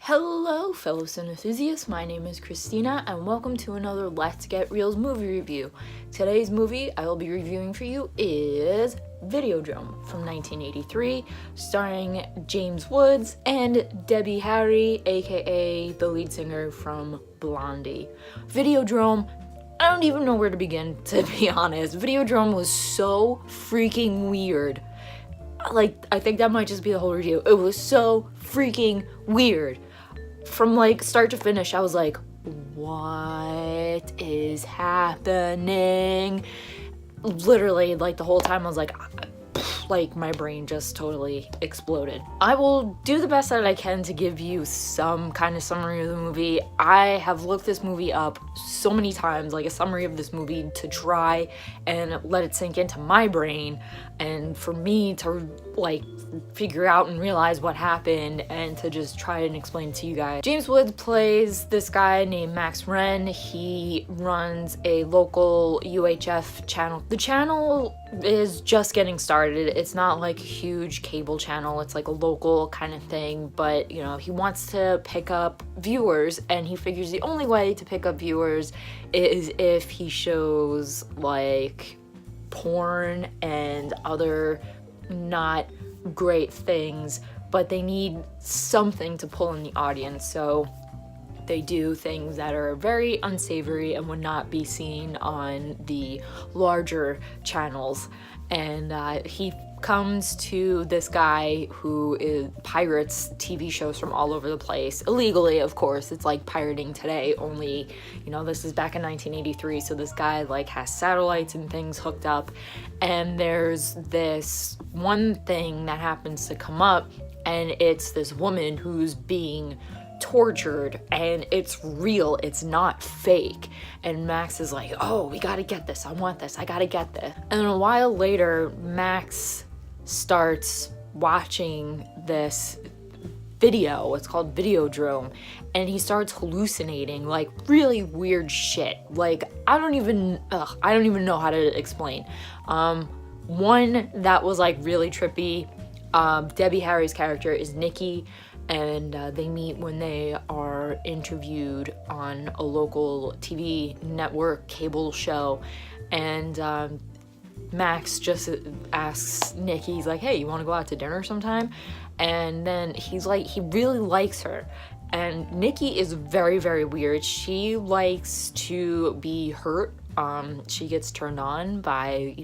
Hello fellow cineenthusiasts, my name is Christina and welcome to another Let's Get Reelz movie review. Today's movie I will be reviewing for you is Videodrome from 1983, starring James Woods and Debbie Harry, aka the lead singer from Blondie. Videodrome, I don't even know where to begin, to be honest. Videodrome was so freaking weird. I think that might just be the whole review. It was so freaking weird. From start to finish, I was like, what is happening? Literally, the whole time I was like my brain just totally exploded. I will do the best that I can to give you some kind of summary of the movie. I have looked this movie up so many times, a summary of this movie, to try and let it sink into my brain and for me to figure out and realize what happened and to just try and explain to you guys. James Woods plays this guy named Max Wren. He runs a local UHF channel. The channel is just getting started. It's not a huge cable channel. It's a local kind of thing, but he wants to pick up viewers, and he figures the only way to pick up viewers is if he shows porn and other not great things, but they need something to pull in the audience, so they do things that are very unsavory and would not be seen on the larger channels. And he comes to this guy who pirates TV shows from all over the place, illegally, of course. It's like pirating today, only, this is back in 1983, so this guy has satellites and things hooked up, and there's this one thing that happens to come up, and it's this woman who's being tortured, and it's real, it's not fake. And Max is like, oh, we gotta get this, I want this, I gotta get this. And then a while later, Max starts watching this video, it's called Videodrome, and he starts hallucinating really weird shit. I don't even know how to explain. One that was really trippy, Debbie Harry's character is Nikki, and they meet when they are interviewed on a local TV network cable show, and Max just asks Nikki, he's like, hey, you want to go out to dinner sometime? And then he's like, he really likes her. And Nikki is very, very weird. She likes to be hurt. She gets turned on by,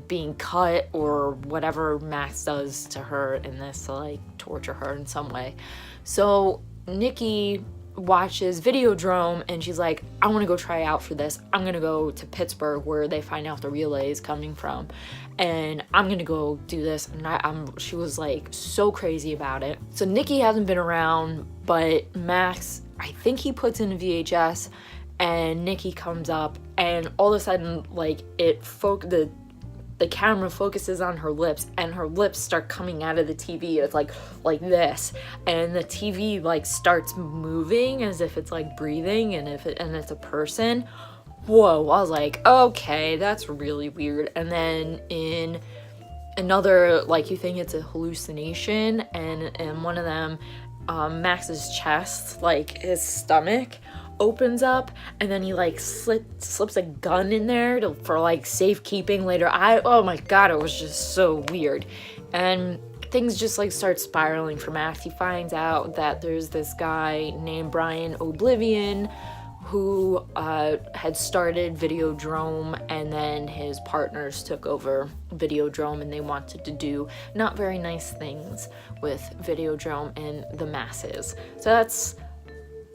being cut or whatever Max does to her in this to torture her in some way. So Nikki watches Videodrome and she's like, I want to go try out for this. I'm gonna go to Pittsburgh where they find out the relay is coming from, and I'm gonna go do this. And she was so crazy about it. So Nikki hasn't been around, but Max, I think he puts in a VHS, and Nikki comes up, and all of a sudden the camera focuses on her lips, and her lips start coming out of the TV. It's like this, and the TV starts moving as if it's breathing, and it's a person. Whoa, I was like, okay, that's really weird. And then in another, you think it's a hallucination, and one of them, Max's chest, his stomach opens up, and then he slips a gun in there for safekeeping later. Oh my god, it was just so weird. And things just start spiraling for Max. He finds out that there's this guy named Brian Oblivion who had started Videodrome, and then his partners took over Videodrome, and they wanted to do not very nice things with Videodrome and the masses. So that's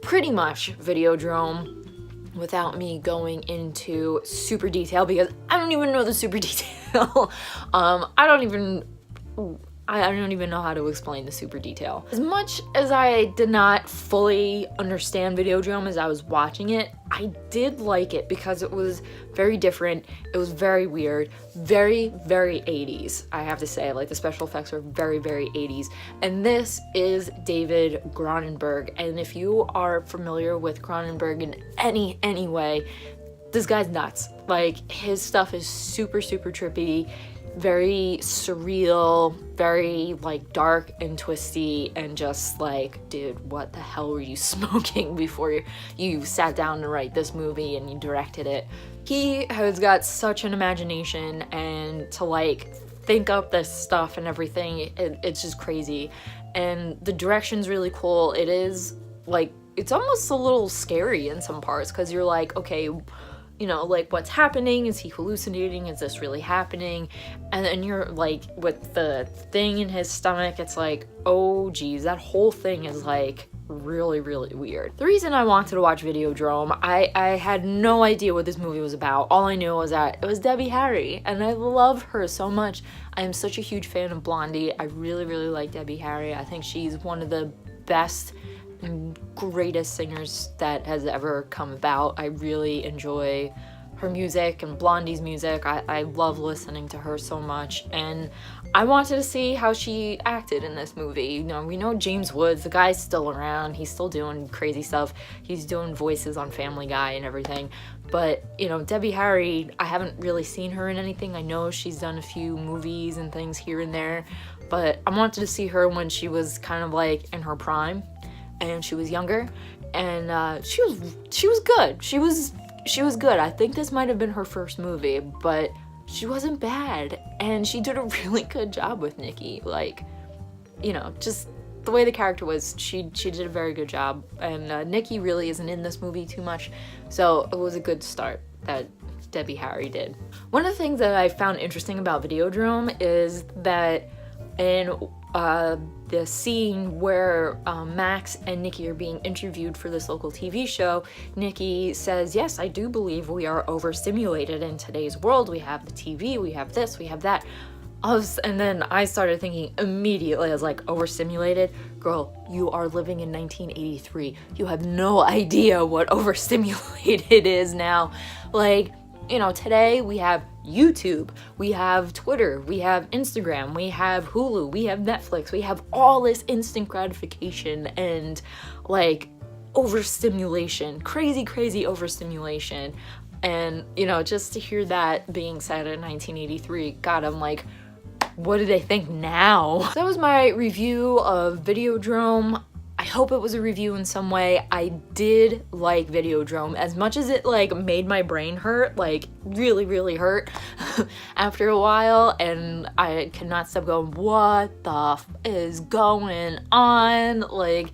pretty much Videodrome without me going into super detail, because I don't even know the super detail. I don't even know how to explain the super detail. As much as I did not fully understand Videodrome as I was watching it, I did like it because it was very different. It was very weird, very, very 80s, I have to say. The special effects are very, very 80s. And this is David Cronenberg. And if you are familiar with Cronenberg in any way, this guy's nuts. His stuff is super, super trippy. very surreal, very like dark and twisty, and just like, dude, what the hell were you smoking before you sat down to write this movie and you directed it? He has got such an imagination, and to like think up this stuff and everything, it's just crazy. And the direction's really cool. It is like, it's almost a little scary in some parts, because you're like, okay, you know, like, what's happening? Is he hallucinating? Is this really happening? And then you're like, with the thing in his stomach, it's like, oh geez, that whole thing is like really, really weird. The reason I wanted to watch Videodrome, I had no idea what this movie was about. All I knew was that it was Debbie Harry, and I love her so much. I am such a huge fan of Blondie. I really, really like Debbie Harry. I think she's one of the best and greatest singers that has ever come about. I really enjoy her music and Blondie's music. I love listening to her so much, and I wanted to see how she acted in this movie. You know, we know James Woods, the guy's still around, he's still doing crazy stuff, he's doing voices on Family Guy and everything, but, you know, Debbie Harry, I haven't really seen her in anything. I know she's done a few movies and things here and there, but I wanted to see her when she was kind of like in her prime, and she was younger, and she was good. She was good. I think this might have been her first movie, but she wasn't bad, and she did a really good job with Nikki. Like, you know, just the way the character was, she did a very good job, and Nikki really isn't in this movie too much, so it was a good start that Debbie Harry did. One of the things that I found interesting about Videodrome is that in the scene where Max and Nikki are being interviewed for this local TV show, Nikki says, yes, I do believe we are overstimulated in today's world. We have the TV, we have this, we have that. And then I started thinking immediately, I was like, overstimulated? Girl, you are living in 1983. You have no idea what overstimulated is now. Like, you know, today we have YouTube, we have Twitter, we have Instagram, we have Hulu, we have Netflix, we have all this instant gratification and like overstimulation, crazy overstimulation. And, you know, just to hear that being said in 1983, God, I'm like, what do they think now? So that was my review of Videodrome. I hope it was a review in some way. I did like Videodrome as much as it like made my brain hurt, like really hurt after a while, and I cannot stop going, what the is going on? Like,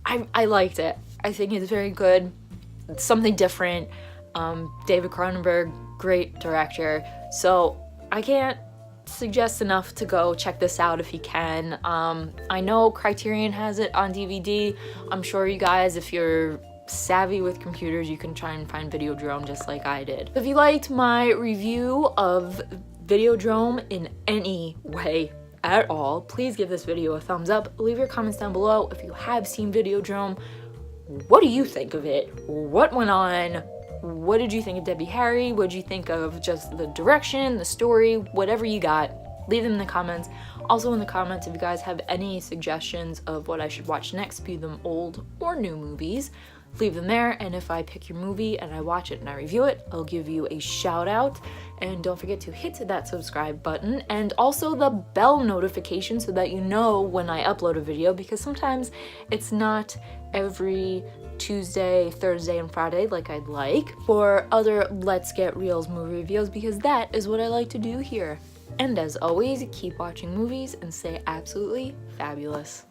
I liked it. I think it's very good. It's something different. David Cronenberg, great director. So I can't suggest enough to go check this out if you can. I know Criterion has it on DVD. I'm sure you guys, if you're savvy with computers, you can try and find Videodrome just like I did. If you liked my review of Videodrome in any way at all, please give this video a thumbs up. Leave your comments down below. If you have seen Videodrome, what do you think of it? What went on? What did you think of Debbie Harry? What did you think of just the direction, the story, whatever you got? Leave them in the comments. Also in the comments, if you guys have any suggestions of what I should watch next, be them old or new movies, leave them there. And if I pick your movie and I watch it and I review it, I'll give you a shout out. And don't forget to hit that subscribe button and also the bell notification so that you know when I upload a video, because sometimes it's not every Tuesday, Thursday, and Friday like I'd like for other Let's Get Reelz movie reviews, because that is what I like to do here. And as always, keep watching movies and stay absolutely fabulous.